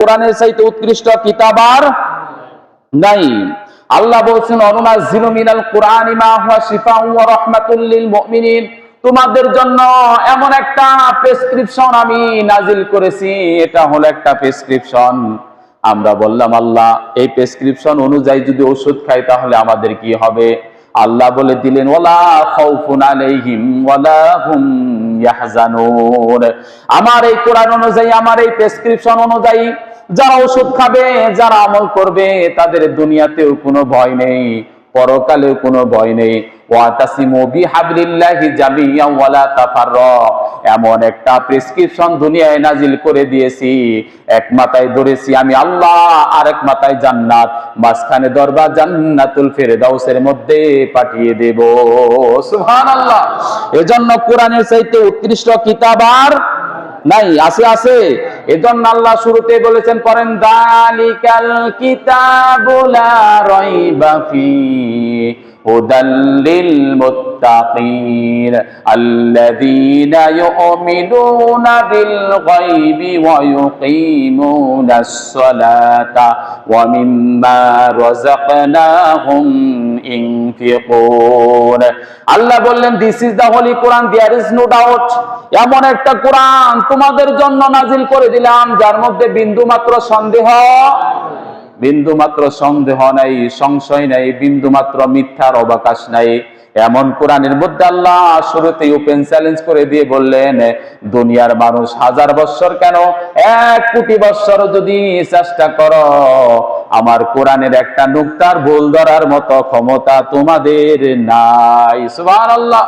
কোরআনের চাইতে উৎকৃষ্ট কিতাব আর নাই। আল্লাহ বলছেন অনুনাজ্জিলু মিনাল কুরআনি মা হুয়া শিফাউন ওয়া রাহমাতুল লিল মুমিনিন, তোমাদের জন্য এমন একটা প্রেসক্রিপশন আমি নাজিল করেছি, এটা হলো একটা প্রেসক্রিপশন। আমরা বললাম আল্লাহ এই প্রেসক্রিপশন অনুযায়ী যদি ওষুধ খাই তাহলে আমাদের কি হবে? আল্লাহ বলে দিলেন ওয়ালা খাউফুন আলাইহিম ওয়ালা হুম ইয়াহজানুন। আমার এই কোরআন অনুযায়ী, আমার এই প্রেসক্রিপশন অনুযায়ী যারা ওষুধ খাবে, যারা আমল করবে, তাদের দুনিয়াতেও কোনো ভয় নেই, পরকালেও কোনো ভয় নেই। ওয়াতাসিমু বিহাবলিল্লাহি জামিআন ওয়ালা তাফাররাকু, এমন একটা প্রেসক্রিপশন দুনিয়ায় নাজিল করে দিয়েছি, এক মাথায় ধরেছি আমি আল্লাহ, আরেক মাথায় জান্নাত, মাঝখানে দরবা জান্নাতুল ফেরদাউসের মধ্যে পাঠিয়ে দেব। সুবহানাল্লাহ। এজন্য কোরআনের চাইতে উৎকৃষ্ট কিতাব আর নাই। আছে আছে। এজন্য আল্লাহ শুরুতে বলেছেন, পড়েন যালিকাল কিতাবু লা রাইবা ফীহি হুদাল লিল মুত্তাকিন আল্লাযীনা ইউমিনুনা বিল গায়বি ওয়া ইউকিমুনাস সালাতা ওয়া মিম্মা রাযাকনাহুম ইনফিকুন। আল্লাহ বললেন this is the holy Quran, there is no doubt. এমন একটা কোরআন তোমাদের জন্য নাজিল করে দিলাম যার মধ্যে বিন্দুমাত্র সন্দেহ নাই, সংশয় নাই, বিন্দুমাত্র মিথ্যার অবকাশ নাই। এমন কোরআনের মধ্যে আল্লাহ শুরুতেই ওপেন চ্যালেঞ্জ করে দিয়ে বললেন, দুনিয়ার মানুষ 1000 বছর কেন 1 কোটি বছর যদি চেষ্টা করো, আমার কোরআনের একটা নুকতার ভুল ধরার মতো ক্ষমতা তোমাদের নাই। সুবহানাল্লাহ।